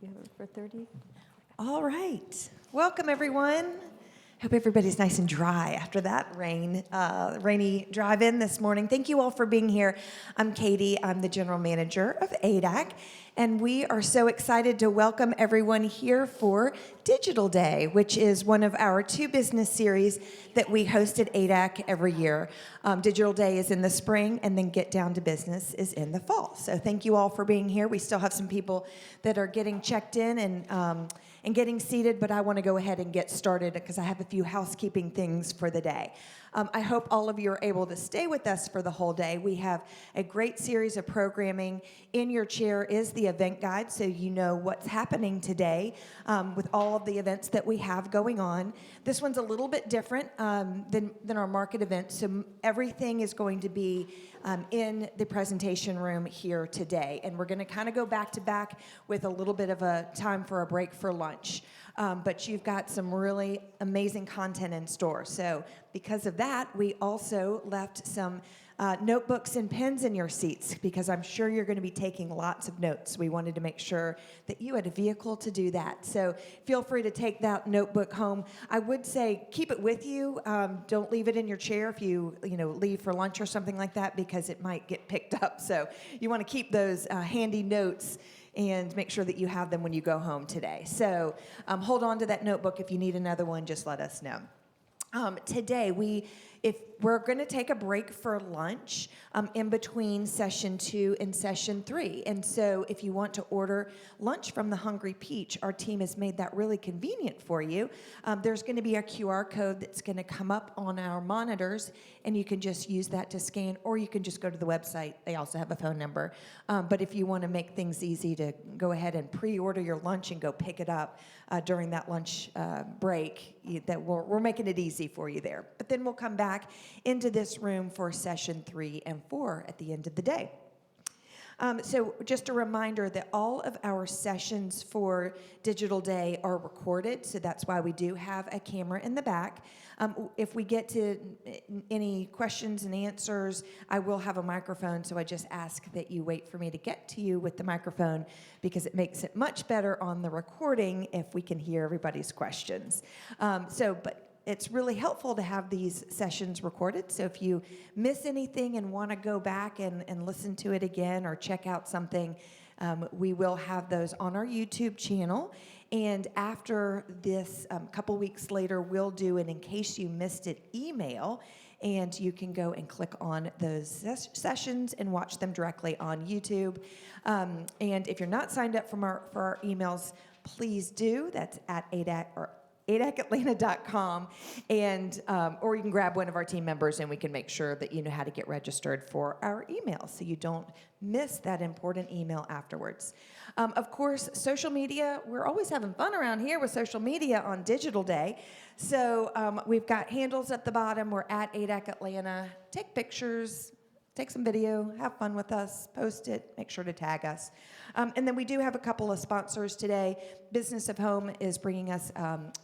You have it for 30? All right. Welcome, everyone. Hope everybody's nice and dry after that rainy drive-in this morning. Thank you all for being here. I'm Katie. I'm the general manager of ADAC, and we are so excited to welcome everyone here for Digital Day, which is one of our two business series that we host at ADAC every year. Digital Day is in the spring, and then Get Down to Business is in the fall. So thank you all for being here. We still have some people that are getting checked in and getting seated, but I want to go ahead and get started because I have a few housekeeping things for the day. I hope all of you are able to stay with us for the whole day. We have a great series of programming. In your chair is the event guide, so you know what's happening today with all of the events that we have going on. This one's a little bit different than our market event, so everything is going to be in the presentation room here today. And we're going to kind of go back to back with a little bit of a time for a break for lunch. But you've got some really amazing content in store. So because of that, we also left some notebooks and pens in your seats because I'm sure you're going to be taking lots of notes. We wanted to make sure that you had a vehicle to do that. So feel free to take that notebook home. I would say keep it with you. Don't leave it in your chair if you leave for lunch or something like that because it might get picked up. So you want to keep those handy notes and make sure that you have them when you go home today. So hold on to that notebook. If you need another one, just let us know. Today, if we're going to take a break for lunch in between session 2 and session 3. And so if you want to order lunch from the Hungry Peach, our team has made that really convenient for you. There's going to be a QR code that's going to come up on our monitors, and you can just use that to scan, or you can just go to the website. They also have a phone number. But if you want to make things easy to go ahead and pre-order your lunch and go pick it up during that lunch break, we're making it easy for you there. But then we'll come back into this room for session 3 and 4 at the end of the day. So just a reminder that all of our sessions for Digital Day are recorded, so that's why we do have a camera in the back. If we get to any questions and answers, I will have a microphone, so I just ask that you wait for me to get to you with the microphone because it makes it much better on the recording if we can hear everybody's questions. But it's really helpful to have these sessions recorded. So if you miss anything and want to go back and listen to it again or check out something, we will have those on our YouTube channel. And after this, a couple weeks later, we'll do an In Case You Missed It email. And you can go and click on those sessions and watch them directly on YouTube. And if you're not signed up for our emails, please do. That's at adacatlanta.com, and or you can grab one of our team members and we can make sure that you know how to get registered for our emails so you don't miss that important email afterwards. Of course, social media, we're always having fun around here with social media on Digital Day. So we've got handles at the bottom. We're at ADAC Atlanta. Take pictures, take some video, have fun with us, post it, make sure to tag us. And then we do have a couple of sponsors today. Business of Home is bringing us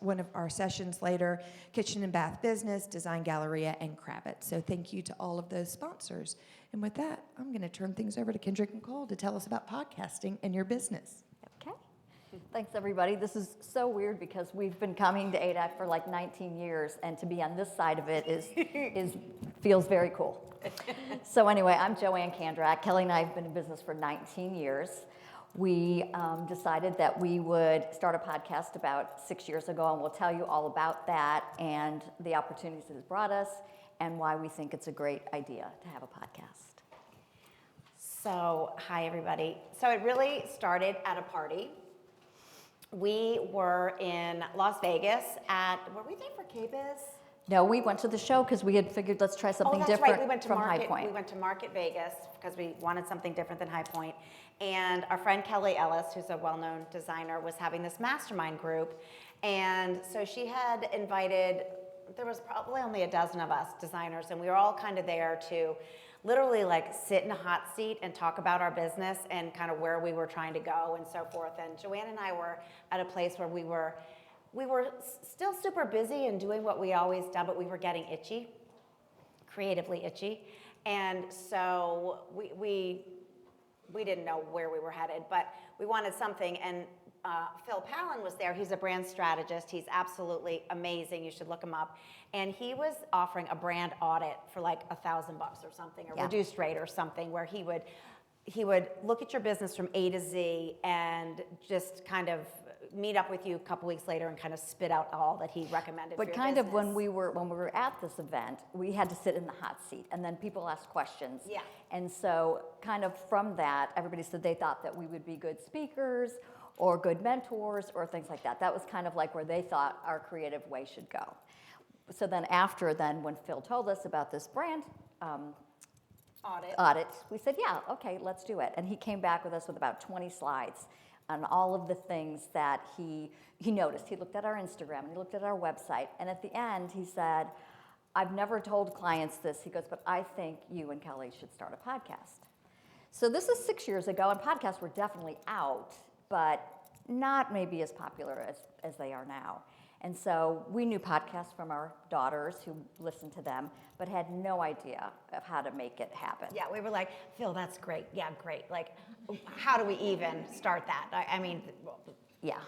one of our sessions later, Kitchen and Bath Business, Design Galleria, and Kravitz. So thank you to all of those sponsors. And with that, I'm going to turn things over to Kendrick Nicole to tell us about podcasting and your business. Okay. Thanks, everybody. This is so weird because we've been coming to ADAC for like 19 years, and to be on this side of it feels very cool. So anyway, I'm Joanne Kandrak. Kelly and I have been in business for 19 years. We decided that we would start a podcast about 6 years ago, and we'll tell you all about that and the opportunities it has brought us and why we think it's a great idea to have a podcast. So, hi everybody. So it really started at a party. We were in Las Vegas were we there for KBIS? No, we went to the show because we had figured let's try something different right. We went to from Market, High Point. We went to Market Vegas because we wanted something different than High Point. And our friend Kelly Ellis, who's a well-known designer, was having this mastermind group. And so she had invited, there was probably only a dozen of us designers, and we were all kind of there to literally like sit in a hot seat and talk about our business and kind of where we were trying to go and so forth. And Joanne and I were at a place where we were still super busy and doing what we always done, but we were getting itchy, creatively itchy. And so we we didn't know where we were headed, but we wanted something. And Phil Palin was there. He's a brand strategist. He's absolutely amazing. You should look him up. And he was offering a brand audit for like $1,000 or something, or Yeah. reduced rate or something, where he would look at your business from A to Z and just kind of meet up with you a couple weeks later and kind of spit out all that he recommended for But your kind of when business. we were at this event, we had to sit in the hot seat, and then people asked questions. Yeah. And so kind of from that, everybody said they thought that we would be good speakers or good mentors or things like that. That was kind of like where they thought our creative way should go. So then when Phil told us about this brand audit, we said, yeah, okay, let's do it. And he came back with us with about 20 slides on all of the things that he noticed. He looked at our Instagram and he looked at our website. And at the end, he said, I've never told clients this. He goes, but I think you and Kelly should start a podcast. So this is 6 years ago, and podcasts were definitely out, but not maybe as popular as they are now. And so we knew podcasts from our daughters who listened to them, but had no idea of how to make it happen. Yeah, we were like, Phil, that's great. Yeah, great. Like, how do we even start that? I mean, Yeah.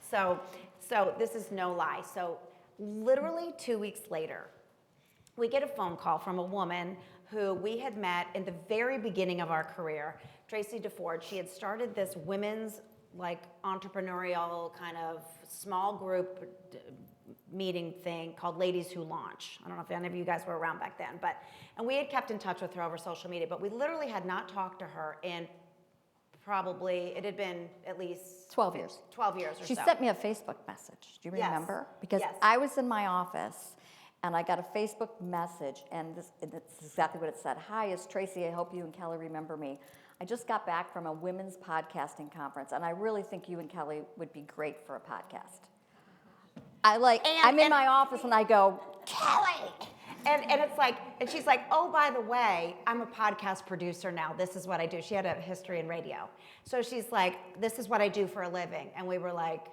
so this is no lie. So literally 2 weeks later, we get a phone call from a woman who we had met in the very beginning of our career, Tracy DeFord. She had started this women's like entrepreneurial kind of small group meeting thing called Ladies Who Launch. I don't know if any of you guys were around back then, and we had kept in touch with her over social media, but we literally had not talked to her in probably, it had been at least 12 years. 12 years or She so. sent me a Facebook message. Do you Yes. remember? Because Yes. I was in my office and I got a Facebook message, and this is exactly what it said. Hi, it's Tracy. I hope you and Kelly remember me. I just got back from a women's podcasting conference, and I really think you and Kelly would be great for a podcast. I'm in my office and I go, Kelly! And it's like, and she's like, oh, by the way, I'm a podcast producer now. This is what I do. She had a history in radio. So she's like, this is what I do for a living. And we were like,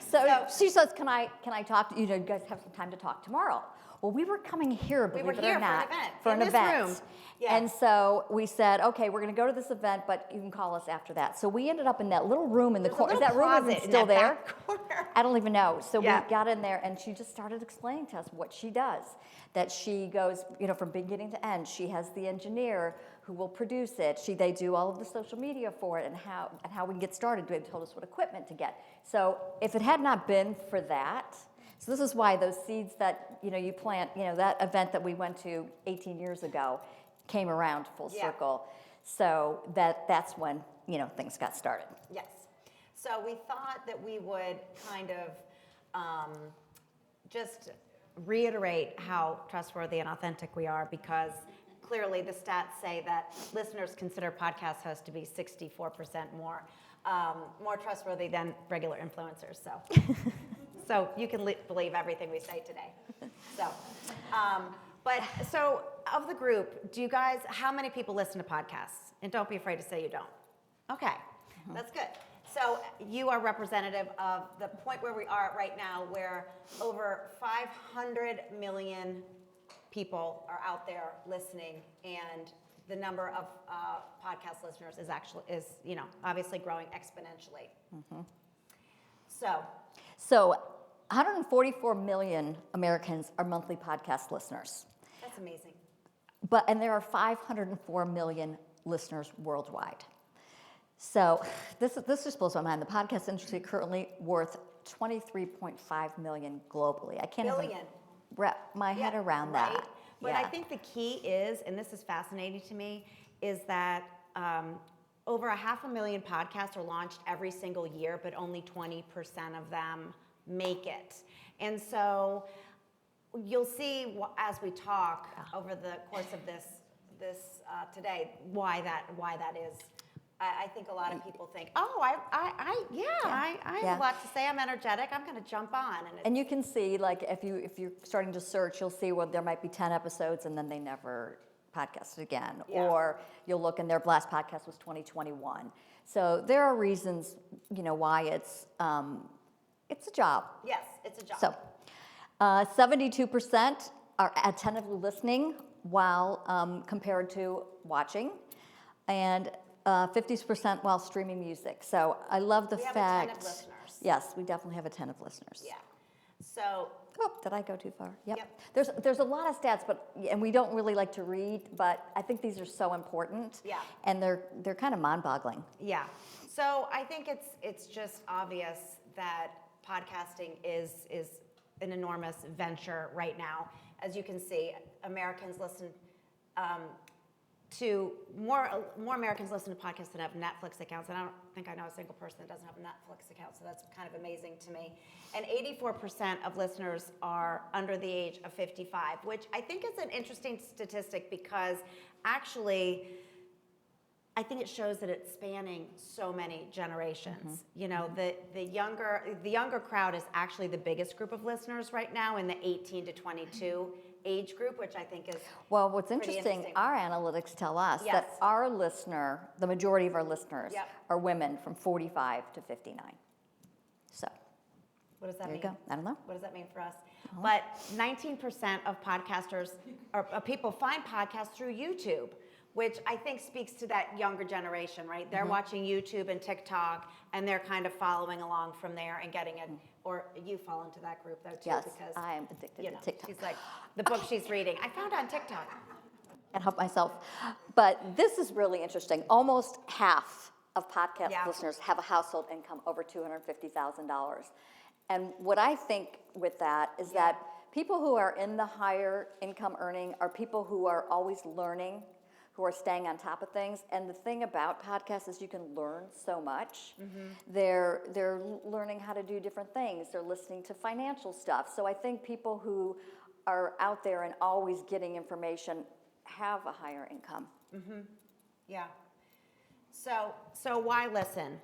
So she says, can I talk to you? You guys have some time to talk tomorrow. Well, we were coming here, believe were it here or not, for an event, in this event. room. Yeah. And so we said, okay, we're going to go to this event, but you can call us after that. So we ended up in that little room in the There's a corner. Is little that room closet even in still that there? back corner. I don't even know. So Yeah. we got in there, and she just started explaining to us what she does. That she goes, from beginning to end. She has the engineer who will produce it. They do all of the social media for it, and how we can get started. They told us what equipment to get. So if it had not been for that, so this is why those seeds that you plant, that event that we went to 18 years ago came around full Yeah. circle. So that's when things got started. Yes. So we thought that we would kind of just reiterate how trustworthy and authentic we are, because clearly the stats say that listeners consider podcast hosts to be 64% more trustworthy than regular influencers. So you can believe everything we say today. So of the group, how many people listen to podcasts? And don't be afraid to say you don't. Okay, that's good. So you are representative of the point where we are right now, where over 500 million people are out there listening, and the number of podcast listeners is obviously growing exponentially. So 144 million Americans are monthly podcast listeners. That's amazing. And there are 504 million listeners worldwide. So this just blows my mind. The podcast industry currently worth 23.5 million globally. I can't even Billion. wrap my head around Right? that. But I think the key is, and this is fascinating to me, is that over 500,000 podcasts are launched every single year, but only 20% of them make it. And so you'll see as we talk over the course of this today why that is. I think a lot of people think, oh, I have a lot to say. I'm energetic. I'm going to jump on. And you can see, like, if you're starting to search, you'll see there might be 10 episodes and then they never podcasted again. Yeah. Or you'll look and their last podcast was 2021. So there are reasons, why it's a job. Yes, it's a job. So 72% are attentively listening while compared to watching, and 50% while streaming music. So I love the We have fact. 10 of listeners. Yes, we definitely have a 10 of listeners. Yeah. So, Oh, did I go too far? Yep. Yep. There's a lot of stats, and we don't really like to read, but I think these are so important. Yeah. And they're kind of mind-boggling. yeah. So I think it's just obvious that podcasting is an enormous venture right now. As you can see, Americans listen to more Americans listen to podcasts than have Netflix accounts, and I don't think I know a single person that doesn't have a Netflix account, so that's kind of amazing to me. And 84% of listeners are under the age of 55, which I think is an interesting statistic because actually I think it shows that it's spanning so many generations. You know, the younger crowd is actually the biggest group of listeners right now in the 18 to 22 age group, which I think is Well, what's pretty interesting, our analytics tell us Yes. that our listener, the majority of our listeners, Yep. are women from 45 to 59. So What does that there you mean? go. I don't know. What does that mean for us? But 19% of podcasters or people find podcasts through YouTube, which I think speaks to that younger generation, right? They're watching YouTube and TikTok, and they're kind of following along from there and getting it. Or you fall into that group though too, Yes, because I am addicted you to know, TikTok. she's like the book she's reading. I found on TikTok. Can't help myself. But this is really interesting. Almost half of podcast Yeah. listeners have a household income over $250,000. And what I think with that is that people who are in the higher income earning are people who are always learning, who are staying on top of things. And the thing about podcasts is you can learn so much. They're learning how to do different things. They're listening to financial stuff. So I think people who are out there and always getting information have a higher income. Yeah. So why listen?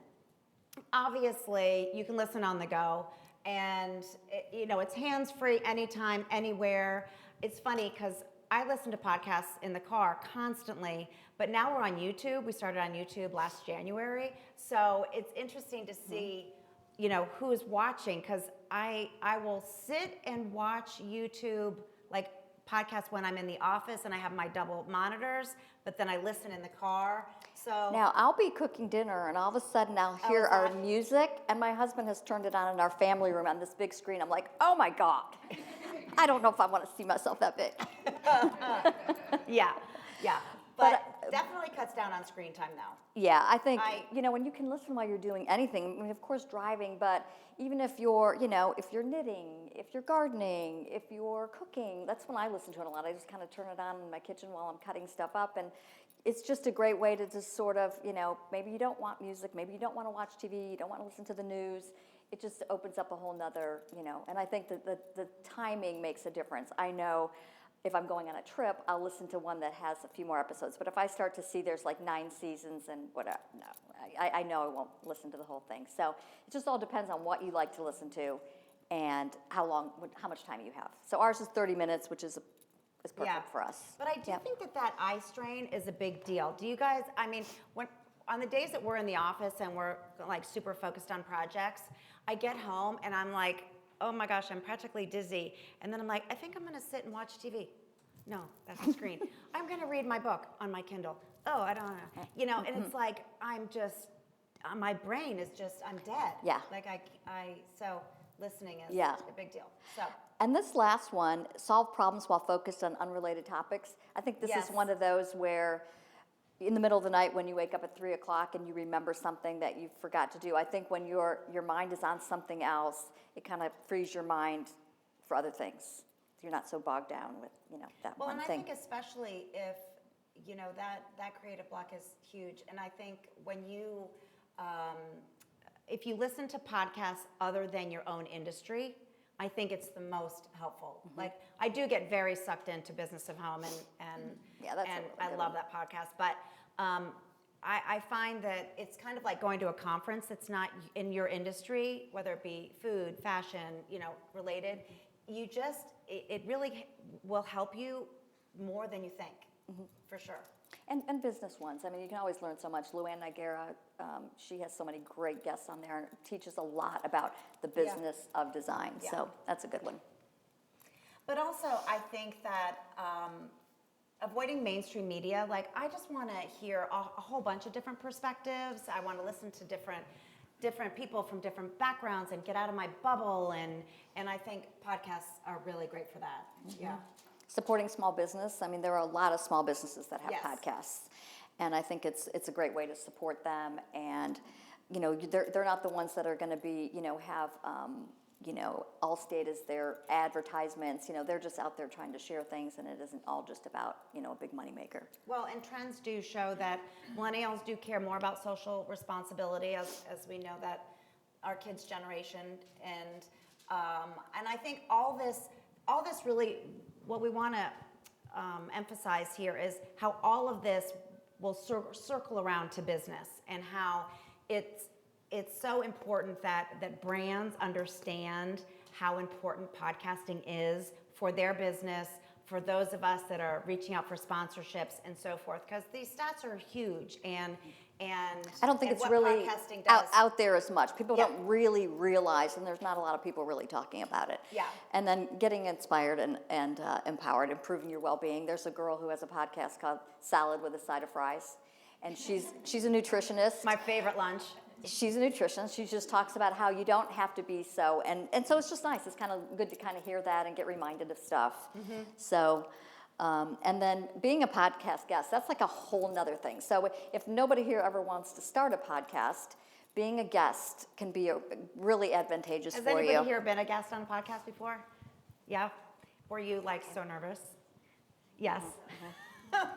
Obviously, you can listen on the go, and it's hands-free anytime, anywhere. It's funny because I listen to podcasts in the car constantly, but now we're on YouTube. We started on YouTube last January, so it's interesting to see, who's watching, because I will sit and watch YouTube like podcasts when I'm in the office and I have my double monitors, but then I listen in the car. So Now, I'll be cooking dinner, and all of a sudden I'll hear is our that- music, and my husband has turned it on in our family room on this big screen. I'm like, oh my God. I don't know if I want to see myself that big. yeah, But, but definitely cuts down on screen time though. Yeah, I think, I- when you can listen while you're doing anything, I mean, of course, driving, but even if you're, if you're knitting, if you're gardening, if you're cooking, that's when I listen to it a lot. I just kind of turn it on in my kitchen while I'm cutting stuff up, and it's just a great way to just sort of, maybe you don't want music, maybe you don't want to watch TV, you don't want to listen to the news. It just opens up a whole nother, and I think that the timing makes a difference. I know if I'm going on a trip, I'll listen to one that has a few more episodes. But if I start to see there's like 9 seasons and whatever, no, I know I won't listen to the whole thing. So it just all depends on what you like to listen to and how much time you have. So ours is 30 minutes, which is perfect Yeah. for us. But I do Yep. think that eye strain is a big deal. Do you guys, when on the days that we're in the office and we're like super focused on projects, I get home and I'm like, oh my gosh, I'm practically dizzy. And then I'm like, I think I'm gonna sit and watch TV. No, that's the screen. I'm gonna read my book on my Kindle. Oh, I don't know. And it's like, I'm just, my brain is just, I'm dead. Yeah. Like so listening is Yeah. a big deal. So. And this last one, solve problems while focused on unrelated topics. I think this Yes. is one of those where in the middle of the night when you wake up at 3 o'clock and you remember something that you forgot to do. I think when your mind is on something else, it kind of frees your mind for other things. You're not so bogged down with, that Well, one and I thing. think especially if, that creative block is huge. And I think when you, if you listen to podcasts other than your own industry, I think it's the most helpful. Like, I do get very sucked into Business of Home and Yeah, that's a and really I good love one. that podcast. But I find that it's kind of like going to a conference that's not in your industry, whether it be food, fashion, related. You just, it really will help you more than you think, for sure. And business ones. I mean, you can always learn so much. Luann Nigera, she has so many great guests on there and teaches a lot about the business of design. Yeah. So that's a good one. But also, I think that avoiding mainstream media. Like, I just want to hear a whole bunch of different perspectives. I want to listen to different people from different backgrounds and get out of my bubble. And I think podcasts are really great for that. Yeah. Supporting small business. I mean, there are a lot of small businesses that have Yes. podcasts, and I think it's a great way to support them. And you know, they're not the ones that are going to be, you know, have Allstate as their advertisements. You know, they're just out there trying to share things, and it isn't all just about, you know, a big moneymaker. Well, and trends do show that millennials do care more about social responsibility, as we know that our kids' generation, and I think all this really, what we want to emphasize here is how all of this will circle around to business, and how it's so important that brands understand how important podcasting is for their business, for those of us that are reaching out for sponsorships and so forth, because these stats are huge, and I don't think it's what really podcasting does. out there as much. People Yeah. don't really realize, and there's not a lot of people really talking about it. Yeah. And then getting inspired and empowered, improving your well-being. There's a girl who has a podcast called Salad with a Side of Fries, and she's a nutritionist. My favorite lunch. She's a nutritionist. She just talks about how you don't have to be so, and so it's just nice. It's kind of good to kind of hear that and get reminded of stuff. So, and then being a podcast guest, that's like a whole nother thing. So if nobody here ever wants to start a podcast, being a guest can be really advantageous Has for anybody you. here been a guest on a podcast before? Yeah? Were you like so nervous? Yes.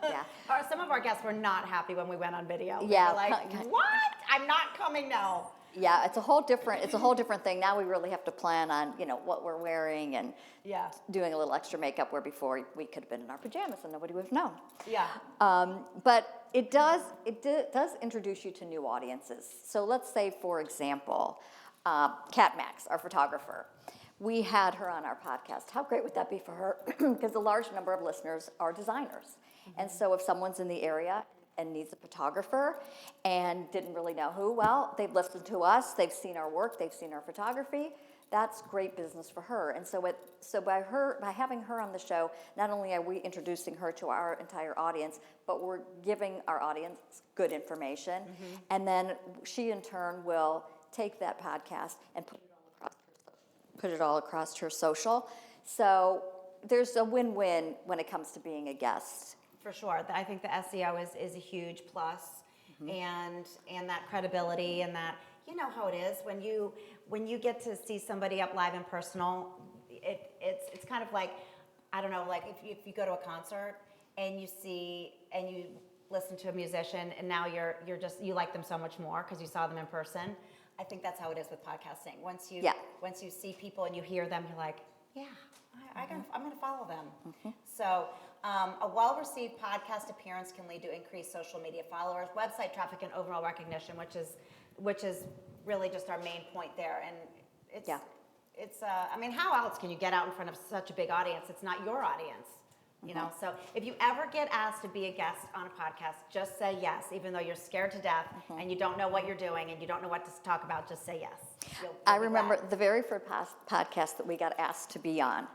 Yeah. Some of our guests were not happy when we went on video. They Yeah. were like, what? I'm not coming now. Yeah, it's a whole different thing. Now we really have to plan on, you know, what we're wearing and Yeah. doing a little extra makeup, where before we could have been in our pajamas and nobody would have known. Yeah. But it does introduce you to new audiences. So let's say, for example, Kat Max, our photographer. We had her on our podcast. How great would that be for her? Because a large number of listeners are designers. And so if someone's in the area and needs a photographer and didn't really know who, well, they've listened to us, they've seen our work, they've seen our photography. That's great business for her. And so by having her on the show, not only are we introducing her to our entire audience, but we're giving our audience good information. And then she in turn will take that podcast and put it all across her social. So there's a win-win when it comes to being a guest. For sure. I think the SEO is a huge plus, and that credibility, and that, you know how it is when you get to see somebody up live and personal. It's kind of like, I don't know, like if you go to a concert and you listen to a musician, and now you like them so much more because you saw them in person. I think that's how it is with podcasting. Once you see people and you hear them, you're like, yeah, I'm going to follow them. So a well-received podcast appearance can lead to increased social media followers, website traffic, and overall recognition, which is really just our main point there. And it's I mean, how else can you get out in front of such a big audience? It's not your audience. You know, so if you ever get asked to be a guest on a podcast, just say yes, even though you're scared to death and you don't know what you're doing and you don't know what to talk about, just say yes. You'll I be remember glad. the very first podcast that we got asked to be on,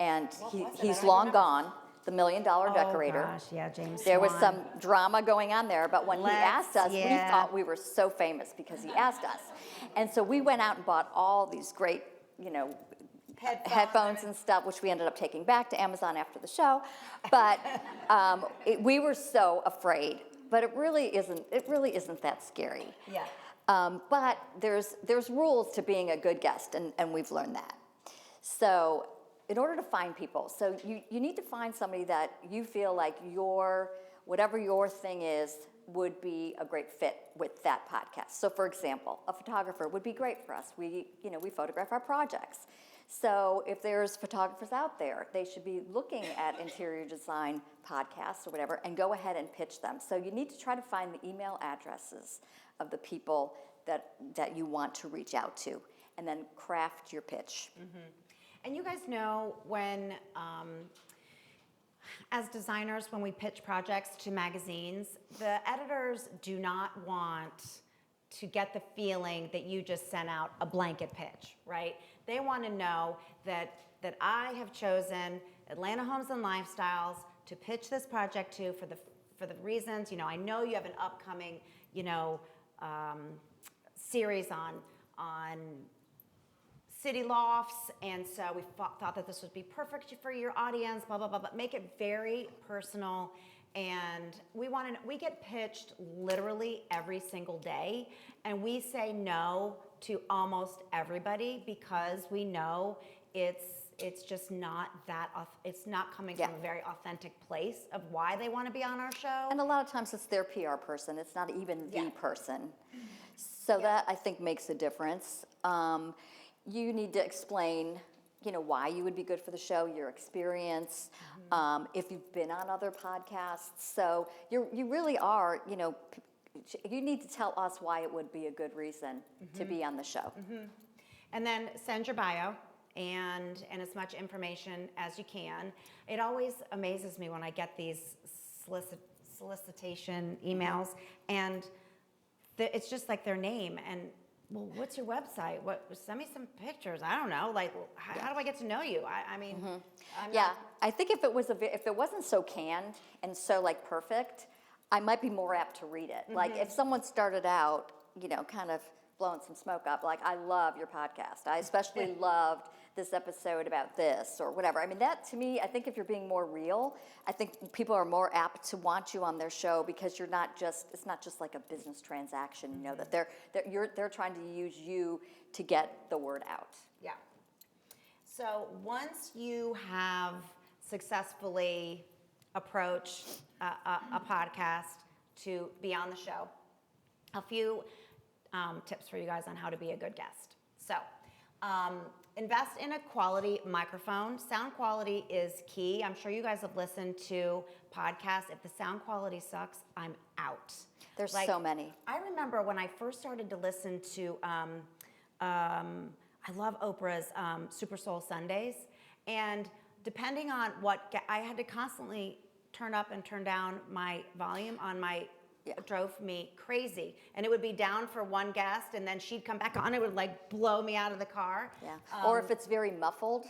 and What was it? he's I don't long remember. gone, the $1 Million Decorator. Oh gosh, yeah, James There was Swan. some drama going on there, but when he asked us, we yeah. thought we were so famous because he asked us. And so we went out and bought all these great, you know, headphones and stuff, which we ended up taking back to Amazon after the show. But we were so afraid. But it really isn't that scary. Yeah. But there's rules to being a good guest, and we've learned that. So in order to find people, so you need to find somebody that you feel like whatever your thing is would be a great fit with that podcast. So for example, a photographer would be great for us. We photograph our projects. So if there's photographers out there, they should be looking at interior design podcasts or whatever and go ahead and pitch them. So you need to try to find the email addresses of the people that you want to reach out to, and then craft your pitch. And you guys know when, as designers, when we pitch projects to magazines, the editors do not want to get the feeling that you just sent out a blanket pitch, right? They want to know that I have chosen Atlanta Homes and Lifestyles to pitch this project to for the reasons, you know, I know you have an upcoming, you know, series on city lofts, and so we thought that this would be perfect for your audience, blah, blah, blah, but make it very personal. And we get pitched literally every single day, and we say no to almost everybody because we know it's just not that, it's not coming from a very authentic place of why they want to be on our show. And a lot of times it's their PR person, it's not even the Yeah. person. So that, I think, makes a difference. You need to explain, you know, why you would be good for the show, your experience, if you've been on other podcasts. So you really are, you know, you need to tell us why it would be a good reason to be on the show. And then send your bio and as much information as you can. It always amazes me when I get these solicitation emails, and it's just like their name and, well, what's your website? Send me some pictures. I don't know. Like, how do I get to know you? I mean, I'm Yeah, not, I think if it wasn't so canned and so like perfect, I might be more apt to read it. Like if someone started out, you know, kind of blowing some smoke up, like, I love your podcast. I especially loved this episode about this or whatever. I mean, that to me, I think if you're being more real, I think people are more apt to want you on their show because it's not just like a business transaction, you know, that they're trying to use you to get the word out. yeah. So once you have successfully approached a podcast to be on the show, a few tips for you guys on how to be a good guest. So invest in a quality microphone. Sound quality is key. I'm sure you guys have listened to podcasts. If the sound quality sucks, I'm out. There's so many. I remember when I first started to listen to, I love Oprah's Super Soul Sundays, and depending on I had to constantly turn up and turn down my volume on my, drove me crazy. And it would be down for one guest, and then she'd come back on, it would like blow me out of the car. Yeah. Or if it's very muffled,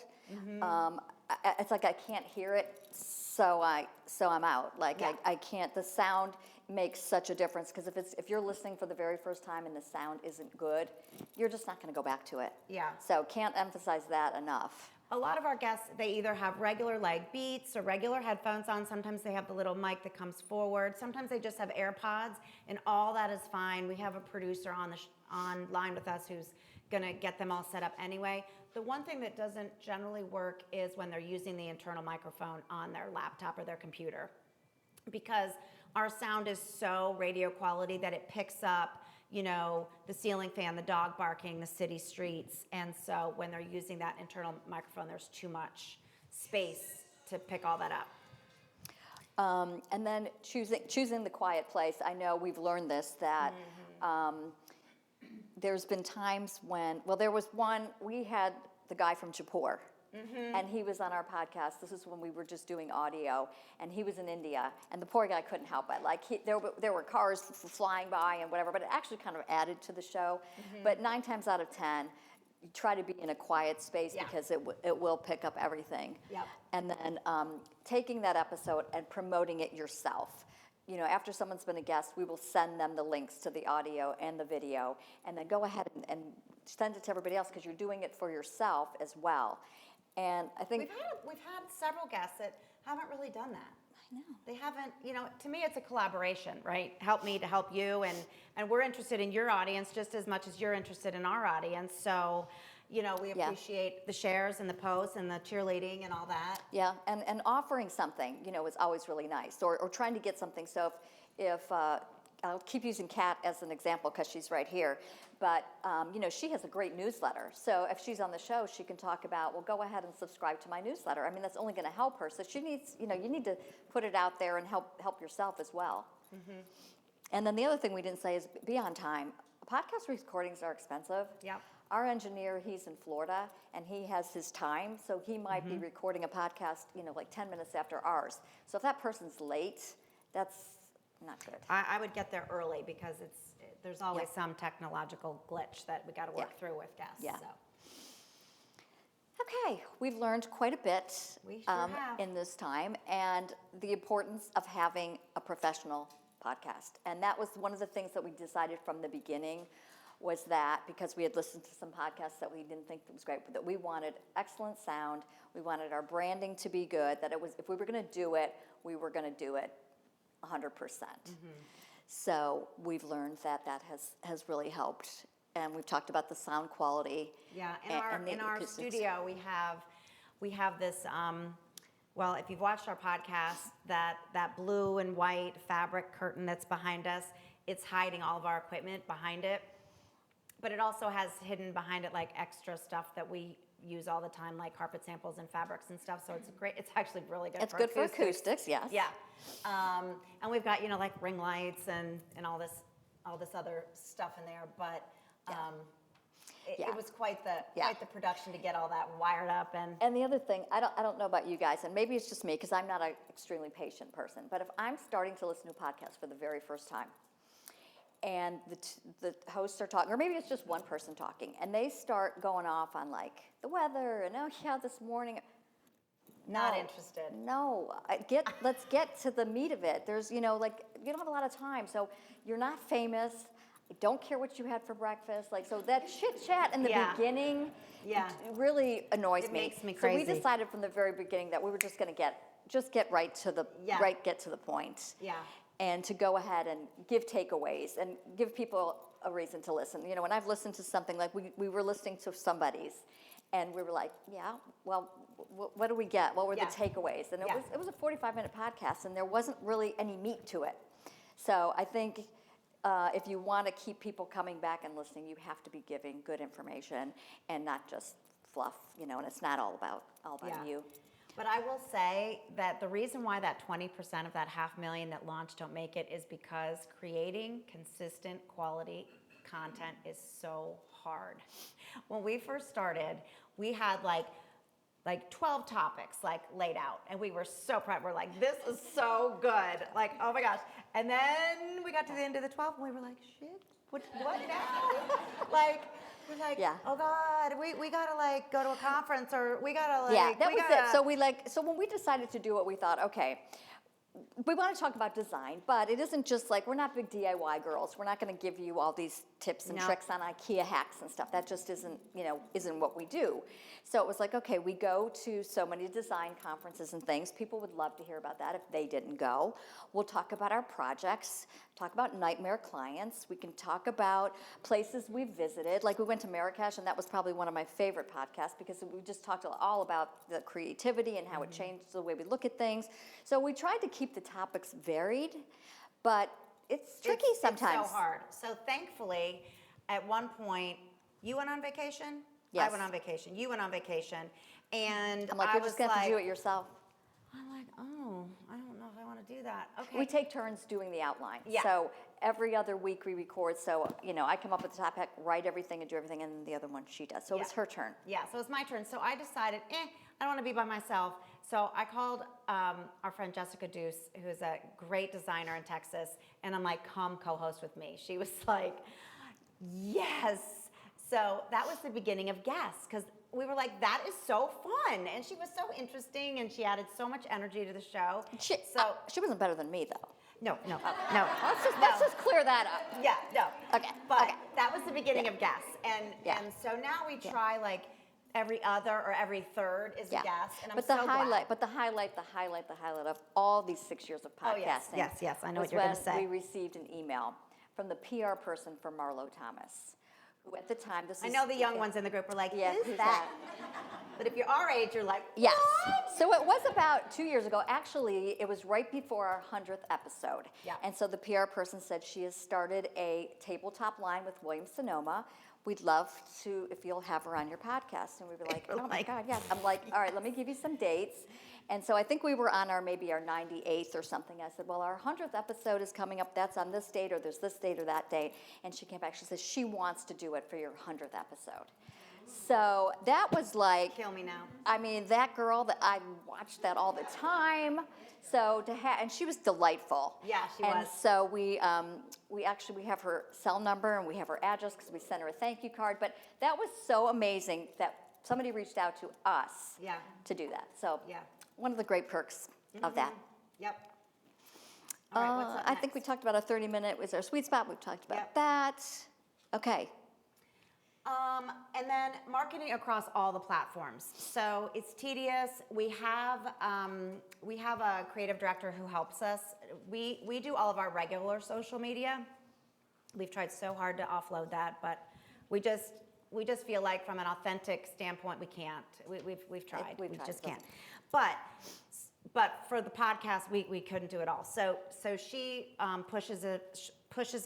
it's like I can't hear it, so I'm out. Like Yeah. I can't. The sound makes such a difference because if you're listening for the very first time and the sound isn't good, you're just not going to go back to it. Yeah. So can't emphasize that enough. A lot of our guests, they either have regular like Beats or regular headphones on. Sometimes they have the little mic that comes forward. Sometimes they just have AirPods, and all that is fine. We have a producer online with us who's gonna get them all set up anyway. The one thing that doesn't generally work is when they're using the internal microphone on their laptop or their computer, because our sound is so radio quality that it picks up, you know, the ceiling fan, the dog barking, the city streets. And so when they're using that internal microphone, there's too much space to pick all that up. And then choosing the quiet place. I know we've learned this, that there's been times when, well, there was one, we had the guy from Jaipur, and he was on our podcast. This is when we were just doing audio, and he was in India, and the poor guy couldn't help it. Like, there were cars flying by and whatever, but it actually kind of added to the show. But 9 times out of 10, you try to be in a quiet space because it will pick up everything. Yep. And then taking that episode and promoting it yourself. You know, after someone's been a guest, we will send them the links to the audio and the video, and then go ahead and send it to everybody else because you're doing it for yourself as well. And I think We've had several guests that haven't really done that. I know. They haven't, you know, to me it's a collaboration, right? Help me to help you, and we're interested in your audience just as much as you're interested in our audience. So, you know, we appreciate the shares and the posts and the cheerleading and all that. Yeah, and offering something, you know, is always really nice, or trying to get something. So if I'll keep using Kat as an example because she's right here, but you know, she has a great newsletter. So if she's on the show, she can talk about, well, go ahead and subscribe to my newsletter. I mean, that's only going to help her. So she needs, you know, you need to put it out there and help yourself as well. And then the other thing we didn't say is be on time. Podcast recordings are expensive. Yep. Our engineer, he's in Florida, and he has his time, so he might be recording a podcast, you know, like 10 minutes after ours. So if that person's late, that's not good. I would get there early because there's always some technological glitch that we got to work through with guests. Yeah. So. How Okay, we've learned quite a bit We sure have. in this time, and the importance of having a professional podcast. And that was one of the things that we decided from the beginning, was that because we had listened to some podcasts that we didn't think was great, but that we wanted excellent sound, we wanted our branding to be good, that it was, if we were going to do it, we were going to do it 100%. So we've learned that that has really helped, and we've talked about the sound quality. Yeah, and the in our acoustics. studio, we have this, well, if you've watched our podcast, that blue and white fabric curtain that's behind us, it's hiding all of our equipment behind it. But it also has hidden behind it like extra stuff that we use all the time, like carpet samples and fabrics and stuff. So it's great. It's actually really good. It's good for acoustics, yes. Yeah, and we've got like ring lights and all this other stuff in there. But Yeah. it was quite the Yeah. production to get all that wired up and. And the other thing, I don't know about you guys, and maybe it's just me because I'm not an extremely patient person, but if I'm starting to listen to a podcast for the very first time, and the hosts are talking, or maybe it's just one person talking, and they start going off on like the weather and oh yeah, this morning. Not No, interested. No, let's get to the meat of it. There's, like, you don't have a lot of time, so you're not famous. I don't care what you had for breakfast. Like, so that chit chat in the Yeah. beginning Yeah. really annoys It me. makes me So we crazy. decided from the very beginning that we were just going to get right to the Yeah. get to the point. Yeah. And to go ahead and give takeaways and give people a reason to listen. When I've listened to something, like we were listening to somebody's, and we were like, yeah, well, what do we get? What were Yeah. the takeaways? And Yeah. it was a 45-minute podcast, and there wasn't really any meat to it. So I think if you want to keep people coming back and listening, you have to be giving good information and not just fluff, and it's not all about Yeah. you. But I will say that the reason why that 20% of that 500,000 that launch don't make it is because creating consistent quality content is so hard. When we first started, we had like 12 topics laid out, and we were so proud. We're like, this is so good. Like, oh my gosh. And then we got to the end of the 12 and we were like, shit, what now? We're like, Yeah. oh God, we gotta go to a conference, or we gotta Yeah, that we was gotta, it. So when we decided to do it, we thought, okay, we want to talk about design, but it isn't just like, we're not big DIY girls. We're not going to give you all these tips and No. tricks on IKEA hacks and stuff. That just isn't what we do. So it was like, okay, we go to so many design conferences and things. People would love to hear about that if they didn't go. We'll talk about our projects, talk about nightmare clients. We can talk about places we've visited. Like we went to Marrakesh, and that was probably one of my favorite podcasts because we just talked all about the creativity and how it changed the way we look at things. So we tried to keep the topics varied, but it's tricky sometimes. It's so hard. So thankfully, at one point, you went on vacation. Yes. I went on vacation. You went on vacation, and I'm like, I you're was just going to have to do it yourself. I'm like, oh, I don't know if I want to do that. Okay. We take turns doing the outline. Yeah. So every other week we record. So, I come up with the topic, write everything and do everything, and then the other one she does. So Yeah. it's her turn. Yeah, so it's my turn. So I decided, I don't want to be by myself. So I called our friend Jessica Deuce, who's a great designer in Texas, and I'm like, come co-host with me. She was like, yes. So that was the beginning of Guests, because we were like, that is so fun. And she was so interesting, and she added so much energy to the show. She wasn't better than me, though. No. Let's just clear that up. Yeah, no. Okay, But okay. that was the beginning of Guests. Yeah. And so now we try every other or every third is a guest. And I'm but so the highlight of all these 6 years of podcasting. Oh, yes, I know was what you're gonna when say. We received an email from the PR person for Marlo Thomas, who at the time, I know the young ones in the group were like, Yeah, who's who's that? But if you're our age, you're like, Yes. what? So it was about 2 years ago. Actually, it was right before our 100th episode. Yeah. And so the PR person said she has started a tabletop line with Williams Sonoma. We'd love to, if you'll have her on your podcast. And we were like, oh my God, yes. I'm like, all right, let me give you some dates. And so I think we were on maybe our 98th or something. I said, well, our 100th episode is coming up. That's on this date, or there's this date or that date. And she came back. She says she wants to do it for your 100th episode. So that was like, Kill me now. I mean, that girl, that I watched that all the time. So and she was delightful. Yeah, she and was. So we have her cell number and we have her address because we sent her a thank you card. But that was so amazing that somebody reached out to us Yeah. to do that. So Yeah. one of the great perks of that. Yep. All right, what's up I think we next? talked about our 30-minute was our sweet spot. We've talked about Yep. that. Okay. And then marketing across all the platforms. So it's tedious. We have a creative director who helps us. We do all of our regular social media. We've tried so hard to offload that, but we just feel like from an authentic standpoint, we can't. We've tried. We've We tried, just so. can't. But for the podcast, we couldn't do it all. So she pushes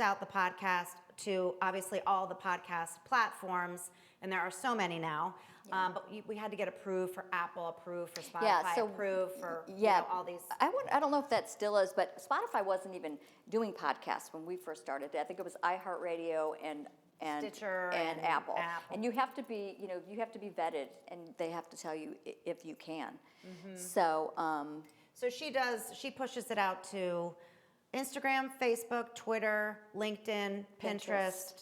out the podcast to obviously all the podcast platforms, and there are so many now. But we had to get approved for Apple, approved for Spotify, approved for all these. I don't know if that still is, but Spotify wasn't even doing podcasts when we first started. I think it was iHeartRadio and Stitcher and and Apple. Apple. And you have to be, you have to be vetted, and they have to tell you if you can. Mm-hmm. So, So she pushes it out to Instagram, Facebook, Twitter, LinkedIn, Pinterest.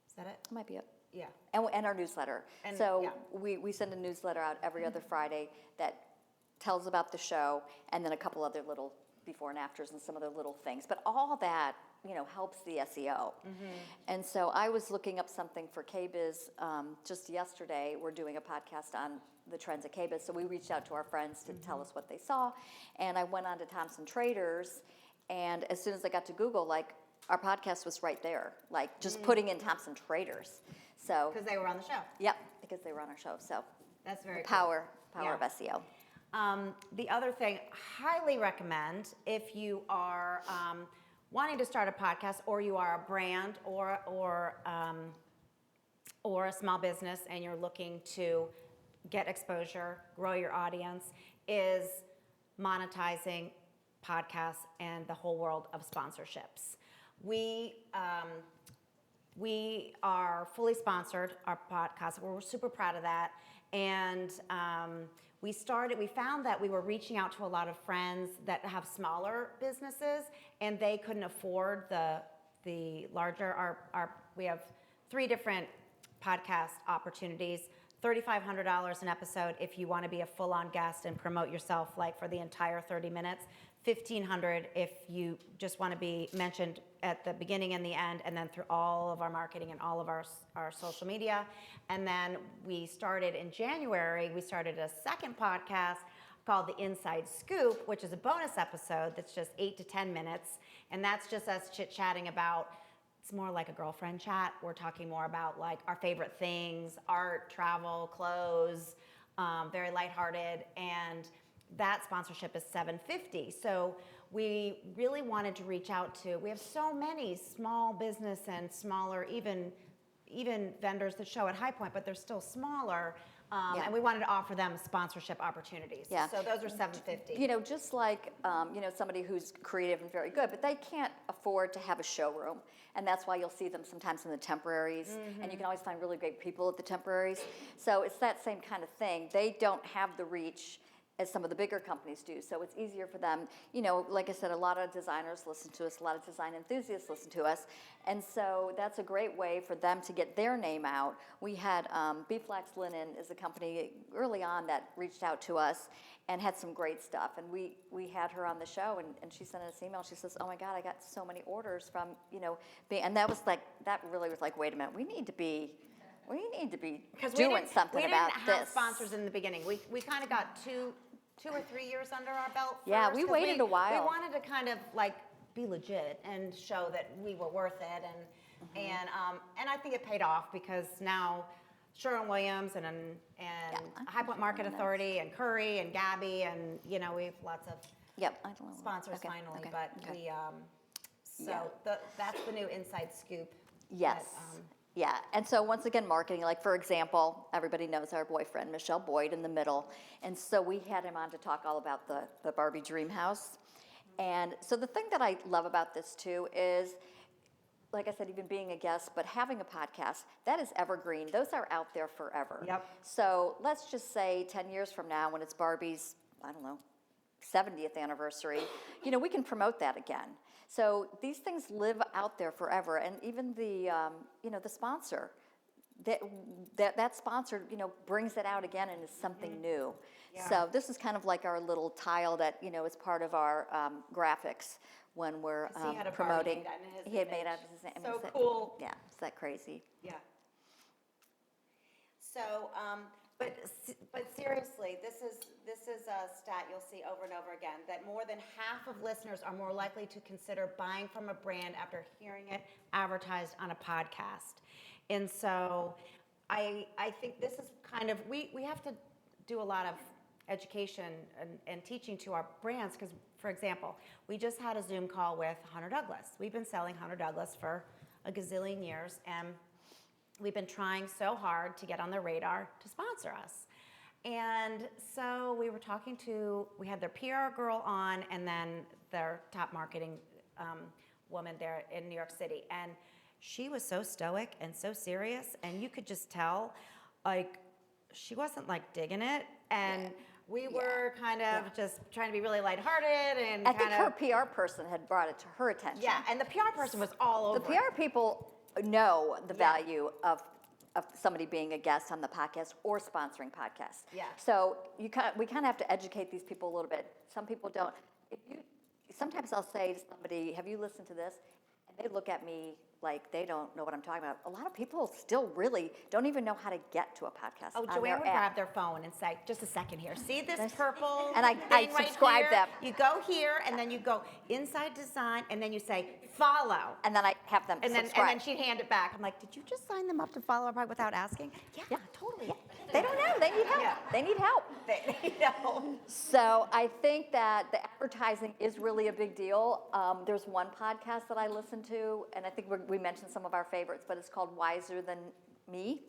Is that it? that might be it. Yeah. And our newsletter. And, So yeah. we send a newsletter out every other Friday that tells about the show, and then a couple other little before and afters and some other little things. But all that, helps the SEO. And so I was looking up something for KBiz just yesterday. We're doing a podcast on the trends at KBiz. So we reached out to our friends to tell us what they saw. And I went on to Thomson Traders, and as soon as I got to Google, our podcast was right there, just putting in Thomson Traders. So, Because they were on the show. yep, because they were on our show. So That's very the cool. power Yeah. of SEO. The other thing, highly recommend if you are wanting to start a podcast, or you are a brand or a small business and you're looking to get exposure, grow your audience, is monetizing podcasts and the whole world of sponsorships. We are fully sponsored, our podcast. We're super proud of that. And we found that we were reaching out to a lot of friends that have smaller businesses, and they couldn't afford the larger, we have 3 different podcast opportunities. $3,500 an episode if you want to be a full-on guest and promote yourself for the entire 30 minutes. $1,500 if you just want to be mentioned at the beginning and the end, and then through all of our marketing and all of our social media. And then we started in January, we started a second podcast called The Inside Scoop, which is a bonus episode that's just 8 to 10 minutes. And that's just us chit-chatting about, it's more like a girlfriend chat. We're talking more about our favorite things, art, travel, clothes, very lighthearted. And that sponsorship is $750. So we really wanted to reach out to, we have so many small business and smaller, even vendors that show at High Point, but they're still smaller. Yeah. And we wanted to offer them sponsorship opportunities. Yeah. So those are $750. Just like, somebody who's creative and very good, but they can't afford to have a showroom. And that's why you'll see them sometimes in the temporaries. And you can always find really great people at the temporaries. So it's that same kind of thing. They don't have the reach as some of the bigger companies do. So it's easier for them. Like I said, a lot of designers listen to us, a lot of design enthusiasts listen to us. And so that's a great way for them to get their name out. We had Beeflax Linen is a company early on that reached out to us and had some great stuff. And we had her on the show, and she sent us an email. She says, oh my God, I got so many orders from, and that was that really was wait a minute, we need to be doing something about this. We didn't have sponsors in the beginning. We kind of got two or 3 years under our belt first. Yeah, we 'cause waited a while. We wanted to kind of be legit and show that we were worth it, and I think it paid off because now Sherwin-Williams and High Point Market Authority and Curry and Gabby and we have lots of Yep, I don't know. sponsors Okay, finally, okay, but okay. that's the new inside scoop. Yes. Yeah, and so once again, marketing, for example, everybody knows our boyfriend, Michelle Boyd, in the middle. And so we had him on to talk all about the Barbie Dream House. And so the thing that I love about this too is, like I said, even being a guest, but having a podcast, that is evergreen. Those are out there forever. Yep. So let's just say 10 years from now when it's Barbie's, 70th anniversary, we can promote that again. So these things live out there forever, and even the, the sponsor, that sponsor, brings it out again and is something new. Yeah. So this is kind of like our little tile that, is part of our graphics when we're He had a Barbie promoting. made out in his He had made image. out of his So is that- cool. Yeah, is that crazy? Yeah. So, but seriously, this is a stat you'll see over and over again, that more than half of listeners are more likely to consider buying from a brand after hearing it advertised on a podcast. And so I think this is kind of, we have to do a lot of education and teaching to our brands because, for example, we just had a Zoom call with Hunter Douglas. We've been selling Hunter Douglas for a gazillion years, and we've been trying so hard to get on their radar to sponsor us. And so we had their PR girl on and then their top marketing woman there in New York City. And she was so stoic and so serious, and you could just tell, like, she wasn't like digging it. And we were kind of just trying to be really lighthearted and I think her PR person had brought it to her attention. Yeah, and the PR person was all over The it. PR people know the value of somebody being a guest on the podcast or sponsoring podcasts. Yeah. So we kind of have to educate these people a little bit. Some people don't. Sometimes I'll say to somebody, "Have you listened to this?" And they look at me like they don't know what I'm talking about. A lot of people still really don't even know how to get to a podcast. Oh, on Joanne their would app. grab their phone and say, just a second here. See this purple And I thing right subscribe here? them. You go here, and then you go inside design, and then you say, follow. And then I have them And subscribe. then she'd hand it back. I'm like, did you just sign them up to follow our podcast without asking? Yeah, totally. They don't know. They need help. Yeah. They need help. So I think that the advertising is really a big deal. There's one podcast that I listen to, and I think we mentioned some of our favorites, but it's called Wiser Than Me,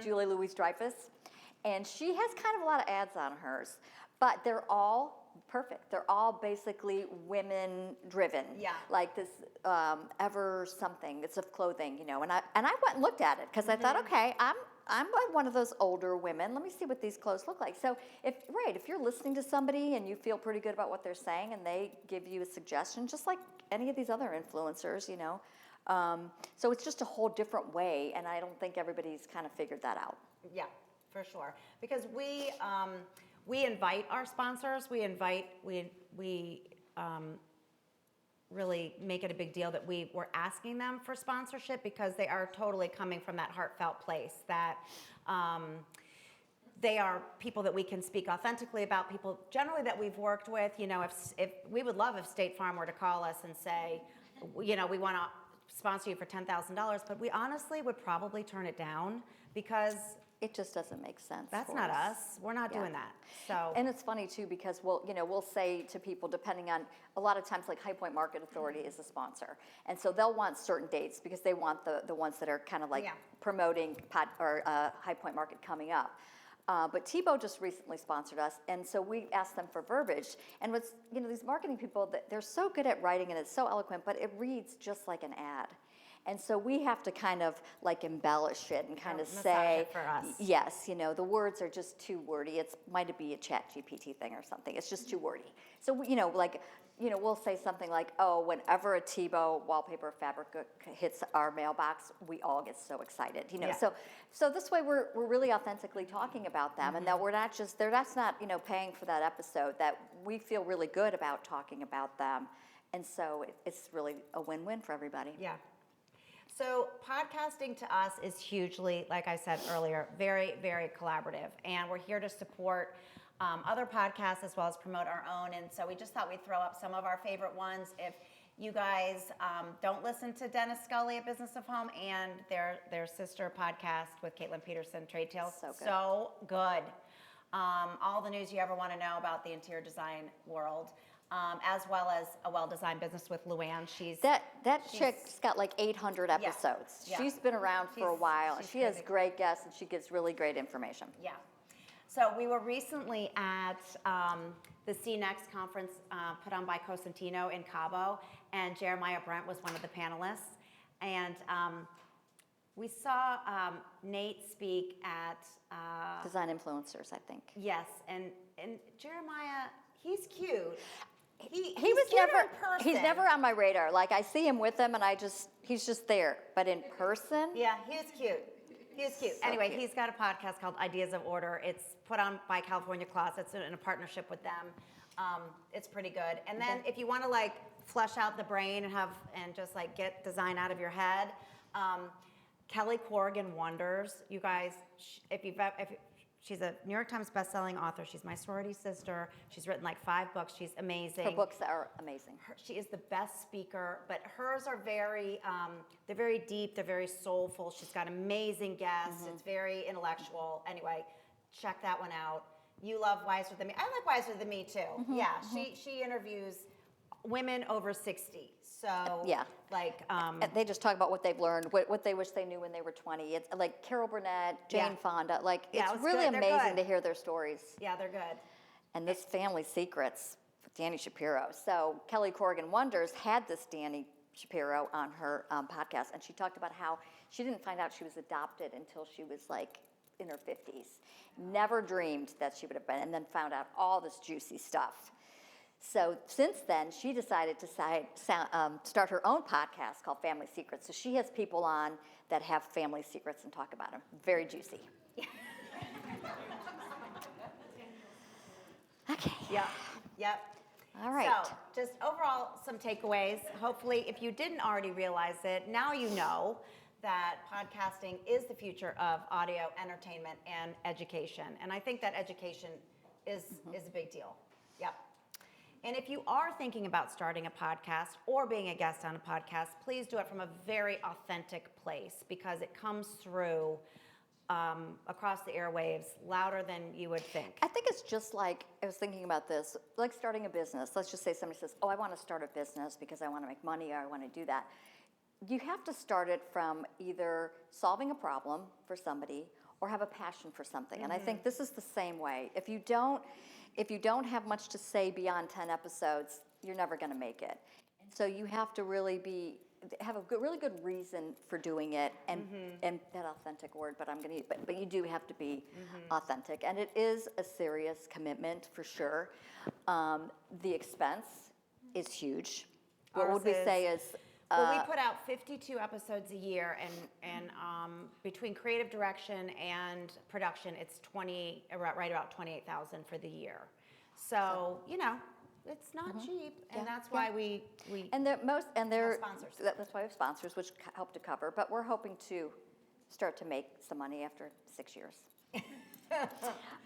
Julie Louis-Dreyfus. And she has kind of a lot of ads on hers, but they're all perfect. They're all basically women driven. Yeah. Like this Ever something, it's of clothing, and I went and looked at it because I thought, okay, I'm like one of those older women. Let me see what these clothes look like. So if you're listening to somebody and you feel pretty good about what they're saying and they give you a suggestion, just like any of these other influencers, so it's just a whole different way, and I don't think everybody's kind of figured that out. Yeah, for sure. Because we invite our sponsors. We really make it a big deal that we're asking them for sponsorship because they are totally coming from that heartfelt place that they are people that we can speak authentically about, people generally that we've worked with. If we would love if State Farm were to call us and say, we want to sponsor you for $10,000, but we honestly would probably turn it down because It just doesn't make sense. that's for not us. us. We're not Yeah. doing that. So And it's funny too because we'll say to people, depending on a lot of times, like High Point Market Authority is a sponsor, and so they'll want certain dates because they want the ones that are kind of like Yeah. promoting High Point Market coming up. But Tebow just recently sponsored us, and so we asked them for verbiage. And what's these marketing people, they're so good at writing and it's so eloquent, but it reads just like an ad. And so we have to kind of like embellish it and kind of massage say, it for us. yes, the words are just too wordy. It might be a Chat GPT thing or something. It's just too wordy. So we'll say something like, oh, whenever a Tebow wallpaper fabric hits our mailbox, we all get so excited. Yeah. So this way we're really authentically talking about them, and that we're not just that's not paying for that episode. That we feel really good about talking about them, and so it's really a win-win for everybody. yeah. So podcasting to us is hugely, like I said earlier, very, very collaborative. And we're here to support other podcasts as well as promote our own. And so we just thought we'd throw up some of our favorite ones. If you guys don't listen to Dennis Scully at Business of Home and their sister podcast with Caitlin Peterson, Trade Tales, So good. so good. All the news you ever want to know about the interior design world. As well as a well-designed business with Luann. That chick's got like 800 episodes. yeah. She's been around for a She's- while, and she's she has crazy. great guests, and she gives really great information. Yeah. So we were recently at the C Next conference put on by Cosentino in Cabo, and Jeremiah Brent was one of the panelists. And we saw Nate speak at Design influencers, I think. yes, and Jeremiah, he's cute. He He's was cute never. in person. He's never on my radar. Like I see him with them, and he's just there. But in person, Yeah, he was cute. He's cute. So Anyway, cute. he's got a podcast called Ideas of Order. It's put on by California Closets in a partnership with them. It's pretty good. And then Okay. if you want to like flesh out the brain and just like get design out of your head, Kelly Corrigan Wonders. You guys, she's a New York Times bestselling author. She's my sorority sister. She's written like 5 books. She's amazing. Her books are amazing. She is the best speaker, but hers are they're very deep, they're very soulful. She's got amazing guests. It's very intellectual. Anyway, check that one out. You love Wiser Than Me. I like Wiser Than Me too. Yeah, she interviews women over 60. So Yeah. like And they just talk about what they've learned, what they wish they knew when they were 20. It's like Carol Burnett, Jane Yeah. Fonda. Like, Yeah, it's it's really good. They're amazing good. to hear their stories. yeah, they're good. And this Family Secrets with Danny Shapiro. So Kelly Corrigan Wonders had this Danny Shapiro on her podcast, and she talked about how she didn't find out she was adopted until she was like in her 50s. Never dreamed that she would have been, and then found out all this juicy stuff. So since then, she decided to start her own podcast called Family Secrets. So she has people on that have family secrets and talk about them. Very juicy. Okay. Yep, yep. All right. So, just overall, some takeaways. Hopefully, if you didn't already realize it, now you know that podcasting is the future of audio entertainment and education. And I think that education is a big deal. Yep. And if you are thinking about starting a podcast or being a guest on a podcast, please do it from a very authentic place because it comes through across the airwaves louder than you would think. I think it's just like, I was thinking about this, like starting a business. Let's just say somebody says, oh, I want to start a business because I want to make money or I want to do that. You have to start it from either solving a problem for somebody or have a passion for something. And I think this is the same way. If you don't have much to say beyond 10 episodes, you're never going to make it. So you have to really have a really good reason for doing it, and that authentic word, but but you do have to be authentic, and it is a serious commitment for sure. The expense is huge. What Ours would we say is? Well, we put out 52 episodes a year, and between creative direction and production, it's right about 28,000 for the year. So you know, it's not cheap, and Yeah, that's yeah. why we And they're sponsors. That's why we have sponsors, which help to cover. But we're hoping to start to make some money after 6 years.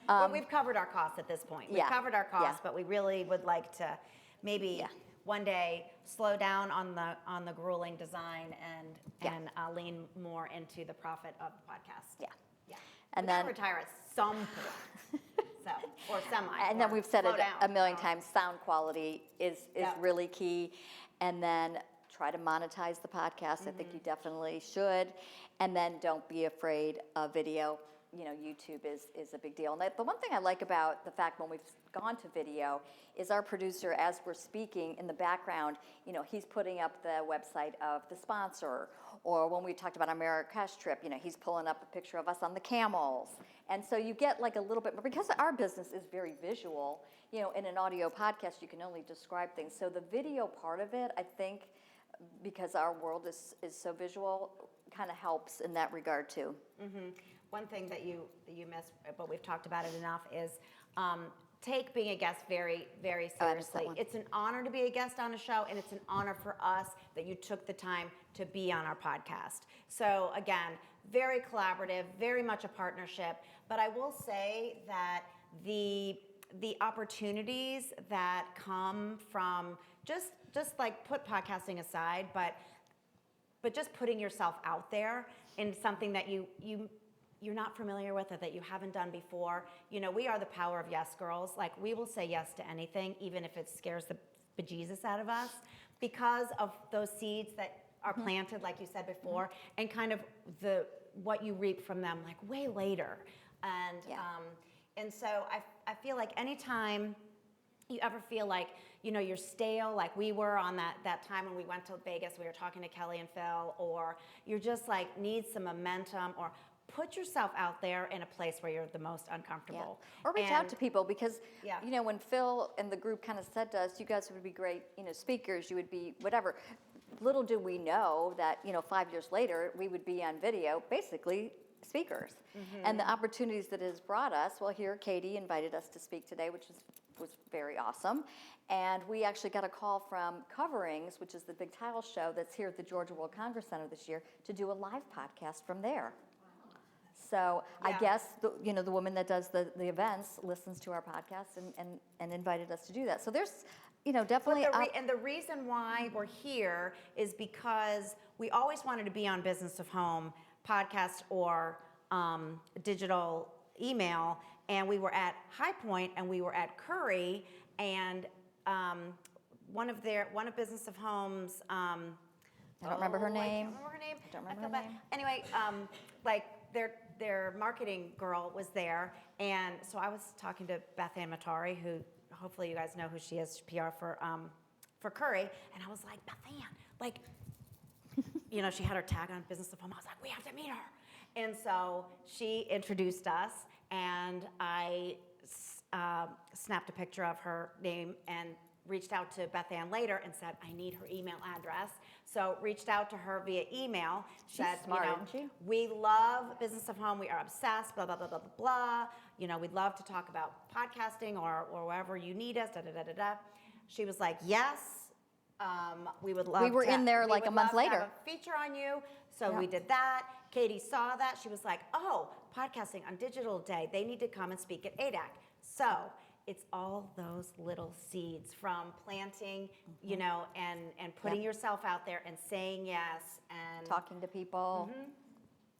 well, we've covered our costs at this point. We've Yeah, covered our costs, yeah. but we really would like to maybe Yeah. one day slow down on the grueling design and lean more into the profit of the podcast. Yeah. Yeah. And We gotta then- retire at some point. So, or semi. And then or we've said slow it down. a million times, sound quality is Yeah. really key. And then try to monetize the podcast. I think you definitely should. And then don't be afraid of video. You know, YouTube is a big deal. And the one thing I like about the fact when we've gone to video is our producer, as we're speaking in the background, you know, he's putting up the website of the sponsor. Or when we talked about our Marrakesh trip, you know, he's pulling up a picture of us on the camels. And so you get like a little bit, but because our business is very visual, you know, in an audio podcast, you can only describe things. So the video part of it, I think, because our world is so visual, kind of helps in that regard too. One thing that you missed, but we've talked about it enough, is take being a guest very, very Oh, I missed that seriously. one. It's an honor to be a guest on a show, and it's an honor for us that you took the time to be on our podcast. So again, very collaborative, very much a partnership. But I will say that the opportunities that come from just like put podcasting aside, but just putting yourself out there in something that you're not familiar with or that you haven't done before. You know, we are the power of yes girls. Like, we will say yes to anything, even if it scares the bejesus out of us, because of those seeds that are planted, like you said before, and kind of what you reap from them, like way later. And Yeah. And so I feel like anytime you ever feel like, you know, you're stale, like we were on that time when we went to Vegas, we were talking to Kelly and Phil, or you're just like need some momentum, or put yourself out there in a place where you're the most uncomfortable. Or reach out to people because, Yeah. you know, when Phil and the group kind of said to us, you guys would be great, you know, speakers, you would be whatever. Little do we know that, you know, 5 years later, we would be on video basically speakers. And the opportunities that it has brought us, well, here Katie invited us to speak today, which was very awesome. And we actually got a call from Coverings, which is the big tile show that's here at the Georgia World Congress Center this year, to do a live podcast from there. So I Yeah. guess, the woman that does the events listens to our podcast and invited us to do that. So there's, definitely. And the reason why we're here is because we always wanted to be on Business of Home podcast or digital email, and we were at High Point and we were at Curry, and one of Business of Home's. I don't remember her I name. can't remember her name. I don't remember feel her bad. name. Anyway, like their marketing girl was there, and so I was talking to Beth Ann Matari, who hopefully you guys know who she is, PR for Curry, and I was like, Beth Ann, like, she had her tag on Business of Home. I was like, we have to meet her, and so she introduced us, and I snapped a picture of her name and reached out to Beth Ann later and said, I need her email address. So reached out to her via email. She's said, smart, isn't she? we love Business of Home. We are obsessed, blah, blah, blah, blah, blah, blah. We'd love to talk about podcasting or wherever you need us, da, da, da, da, da. She was like, yes, we would love We were in there we like a would month love to later. have a feature on you. So Yeah. we did that. Katie saw that. She was like, oh, podcasting on Digital Day. They need to come and speak at ADAC. So it's all those little seeds from planting, and putting Yep. yourself out there and saying yes and Talking to people.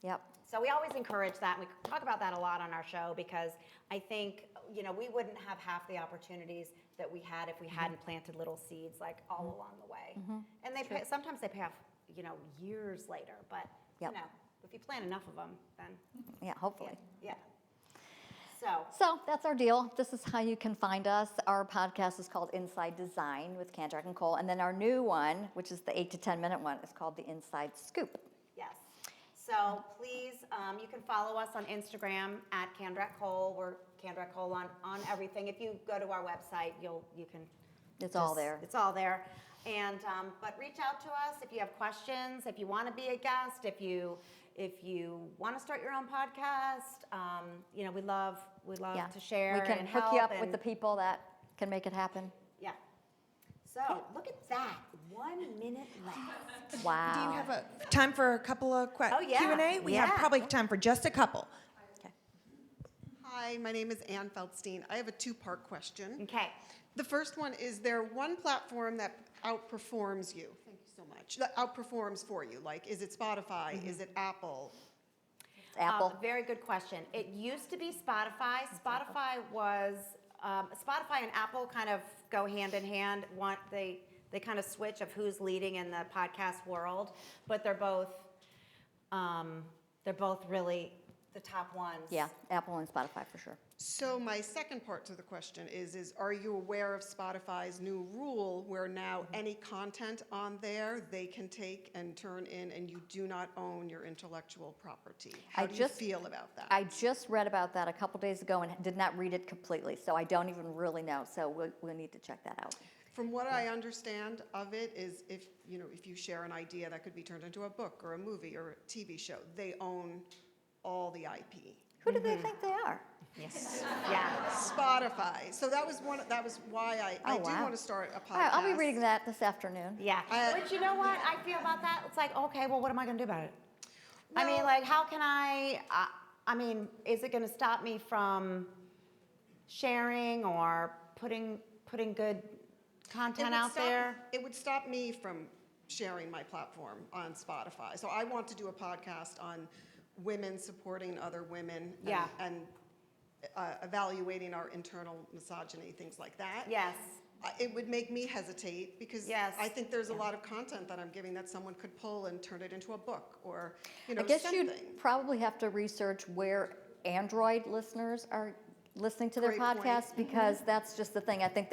Yep. so we always encourage that. And we talk about that a lot on our show because I think, we wouldn't have half the opportunities that we had if we hadn't planted little seeds like all along the way. And sometimes they pay off, years later, but Yep. if you plant enough of them, then Yeah, hopefully. yeah. So that's our deal. This is how you can find us. Our podcast is called Inside Design with Kandrak and Cole. And then our new one, which is the 8 to 10 minute one, is called the Inside Scoop. Yes. So please, you can follow us on Instagram at Kandrak Cole. We're Kandrak Cole on everything. If you go to our website, you can. It's all there. It's all there. And but reach out to us if you have questions, if you want to be a guest, if you want to start your own podcast. We love Yeah. to share. We can and hook you help up with the people that can make it happen. Yeah. So look at that. 1 minute left. Wow. Do you have time for a couple of Oh, yeah. Q&A? We have Yeah. probably time for just a couple. Okay. Hi, my name is Ann Feldstein. I have a two-part question. Okay. The first one is there one platform that outperforms you? Thank you so much. That outperforms for you. Like, is it Spotify? Is it Apple? It's Apple. Very good question. It used to be Spotify. Spotify and Apple kind of go hand in hand. They kind of switch of who's leading in the podcast world, but they're both really the top ones. Yeah, Apple and Spotify for sure. So my second part to the question is are you aware of Spotify's new rule where now any content on there they can take and turn in and you do not own your intellectual property? How do you feel about that? I just read about that a couple days ago and did not read it completely, so I don't even really know. So we'll need to check that out. From what I understand of it is if you share an idea that could be turned into a book or a movie or a TV show, they own all the IP. Who do they think they are? Yes. Yeah. Spotify. So that was why I do wow. want to start a podcast. All right, I'll be reading that this afternoon. Yeah. But you know what I feel about that? It's like, okay, well, what am I going to do about it? I mean, Well- like, how can is it going to stop me from sharing or putting good content out there? It would stop me from sharing my platform on Spotify. So I want to do a podcast on women supporting other women Yeah. and evaluating our internal misogyny, things like that. Yes. It would make me hesitate because Yes. I think there's a lot of content that I'm giving that someone could pull and turn it into a book or, I guess something. you'd probably have to research where Android listeners are listening to their Great point. podcasts because that's just the thing. I think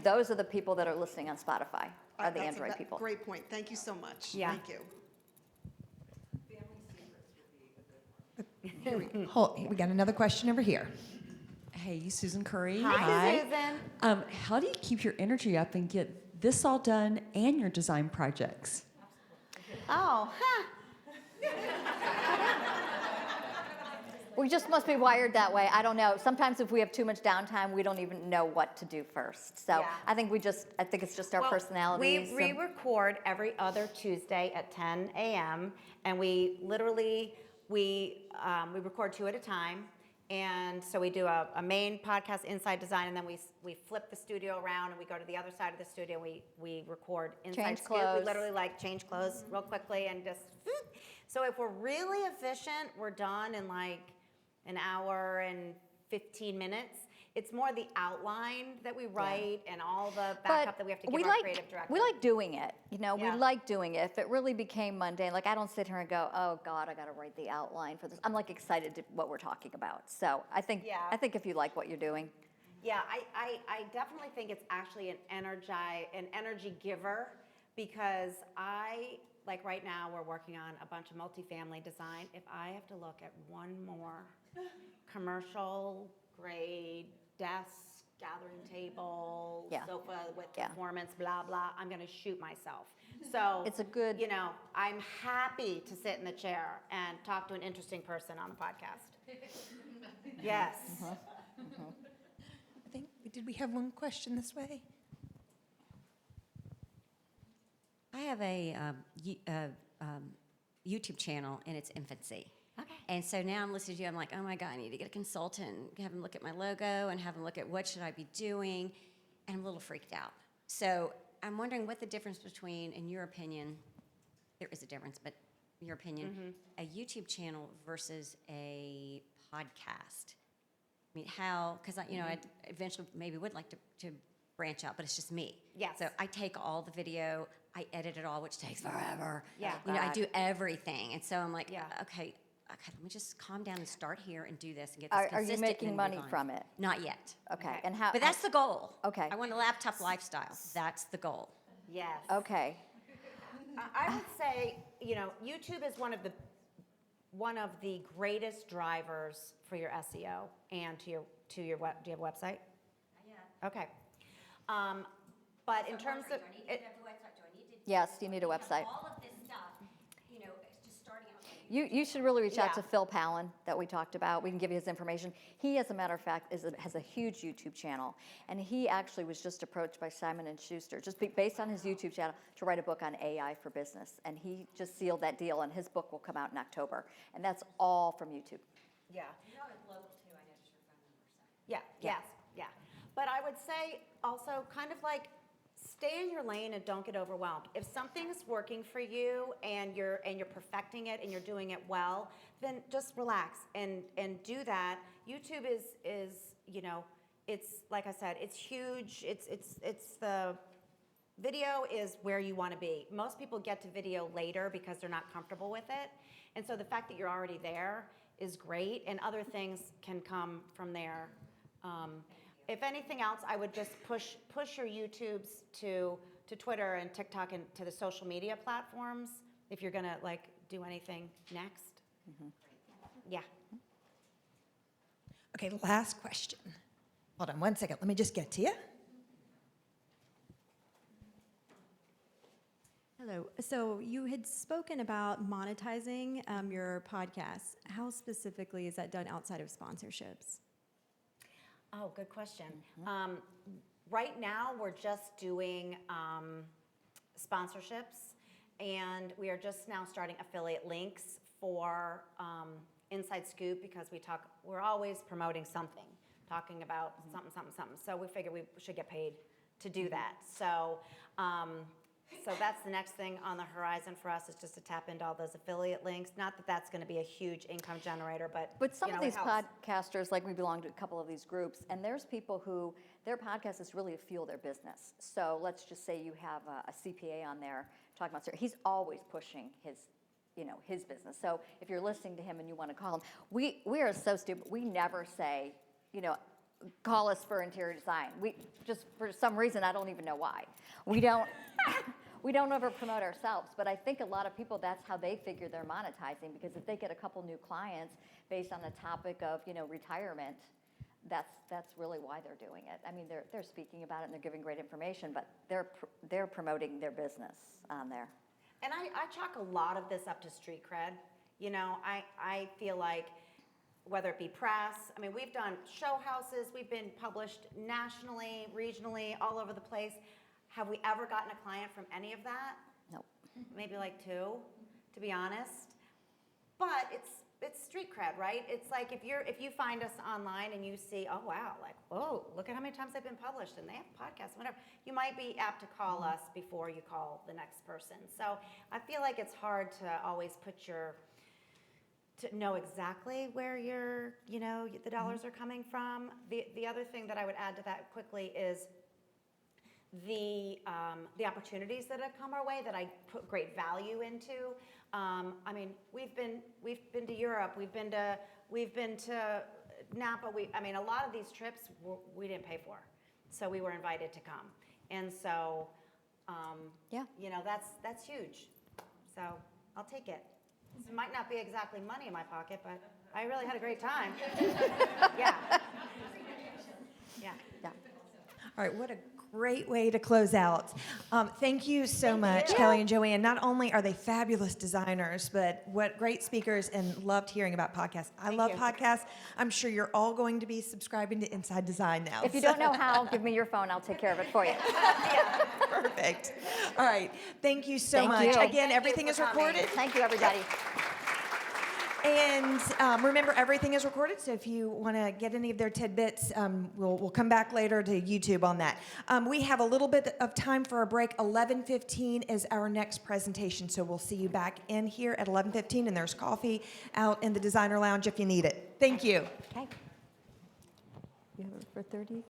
those are the people that are listening on Spotify, are the That's a Android people. Great point. Thank you so much. Yeah. Thank you. We got another question over here. Hey, Susan Curry. Hi, Susan. How do you keep your energy up and get this all done and your design projects? Oh, huh. We just must be wired that way. I don't know. Sometimes if we have too much downtime, we don't even know what to do first. So Yeah. I think it's just our Well, personalities. We record every other Tuesday at 10 a.m. and we literally we record 2 at a time. And so we do a main podcast, Inside Design, and then we flip the studio around and we go to the other side of the studio. We record Inside Change Scoop. clothes. We literally like change clothes real quickly and just. So if we're really efficient, we're done in like an hour and 15 minutes. It's more the outline that we write and all the backup that we have to give our creative director. We like doing it. You know, Yeah. we like doing it. If it really became mundane, like I don't sit here and go, oh God, I got to write the outline for this. I'm like excited to what we're talking about. So I think if you like what you're doing. Yeah, I definitely think it's actually an energy giver because like right now we're working on a bunch of multifamily design. If I have to look at one more commercial grade desk, gathering table, Yeah. sofa with Yeah. performance, blah, blah, I'm gonna shoot myself. So It's a good- you know, I'm happy to sit in the chair and talk to an interesting person on the podcast. Yes. I think, did we have one question this way? I have a YouTube channel in its infancy. Okay. And so now I'm listening to you, I'm like, oh my God, I need to get a consultant, have him look at my logo and have him look at what should I be doing. And I'm a little freaked out. So I'm wondering what the difference between, in your opinion, there is a difference, but in your opinion, a YouTube channel versus a podcast. I mean, how, because I eventually maybe would like to branch out, but it's just me. Yes. So I take all the video, I edit it all, which takes forever. Yeah. I God. do everything. And so I'm like, Yeah. okay, let me just calm down and start here and do this and get this Are you consistent making and money move on. from it? Not yet. Okay. And how? But that's the goal. Okay. I want a laptop lifestyle. That's the goal. Yes. Okay. I would say, you know, YouTube is one of the greatest drivers for your SEO and to your web. Do you have a website? Yeah. Okay. But in terms of Yes, you need a website. All of this stuff, just starting out. You should really reach out to Yeah. Phil Pallen that we talked about. We can give you his information. He, as a matter of fact, has a huge YouTube channel, and he actually was just approached by Simon & Schuster, based on his YouTube channel, to write a book on AI for business. And he just sealed that deal, and his book will come out in October. And that's all from YouTube. yeah. Yeah. Yes. Yeah. But I would say also kind of like stay in your lane and don't get overwhelmed. If something's working for you and you're perfecting it and you're doing it well, then just relax and do that. YouTube is it's like I said, it's huge. It's the video is where you want to be. Most people get to video later because they're not comfortable with it. And so the fact that you're already there is great, and other things can come from there. If anything else, I would just push your YouTubes to Twitter and TikTok and to the social media platforms if you're gonna like do anything next. Yeah. Okay, last question. Hold on one second. Let me just get to you. Hello. So you had spoken about monetizing your podcast. How specifically is that done outside of sponsorships? Oh, good question. Right now, we're just doing sponsorships, and we are just now starting affiliate links for Inside Scoop because we're always promoting something, talking about something. So we figured we should get paid to do that. So that's the next thing on the horizon for us is just to tap into all those affiliate links. Not that that's going to be a huge income generator, but Some of it these helps. podcasters, like we belong to a couple of these groups, and there's people who their podcast is really to fuel their business. So let's just say you have a CPA on there talking about, he's always pushing his business. So if you're listening to him and you want to call him, we are so stupid. We never say, call us for interior design. We just, for some reason, I don't even know why. We don't. We don't ever promote ourselves, but I think a lot of people, that's how they figure they're monetizing, because if they get a couple new clients based on the topic of, retirement, that's really why they're doing it. I mean, they're speaking about it and they're giving great information, but they're promoting their business on there. And I chalk a lot of this up to street cred. I feel like whether it be press. I mean, we've done show houses, we've been published nationally, regionally, all over the place. Have we ever gotten a client from any of that? Nope. Maybe like 2, to be honest. But it's street cred, right? It's like if you find us online and you see, oh wow, like, whoa, look at how many times they've been published and they have podcasts, whatever. You might be apt to call us before you call the next person. So I feel like it's hard to always to know exactly where the dollars are coming from. The other thing that I would add to that quickly is the opportunities that have come our way that I put great value into. I mean, we've been to Europe, we've been to Napa. A lot of these trips we didn't pay for, so we were invited to come, and so Yeah. that's huge. So I'll take it. It might not be exactly money in my pocket, but I really had a great time. Yeah. Yeah. Yeah. All right, what a great way to close out. Thank you so much, you. Kelly and Joanne. Not only are they fabulous designers, but what great speakers, and loved hearing about podcasts. I love podcasts. I'm sure you're all going to be subscribing to Inside Design now. If you don't know how, give me your phone. I'll take care of it for you. Perfect. All right, thank you so Thank much. you. Again, Thank you everything for is coming. recorded. Thank you, everybody. And remember, everything is recorded, so if you want to get any of their tidbits, we'll come back later to YouTube on that. We have a little bit of time for a break. 11:15 is our next presentation, so we'll see you back in here at 11:15, and there's coffee out in the designer lounge if you need it. Thank you. Okay. You have it for 30?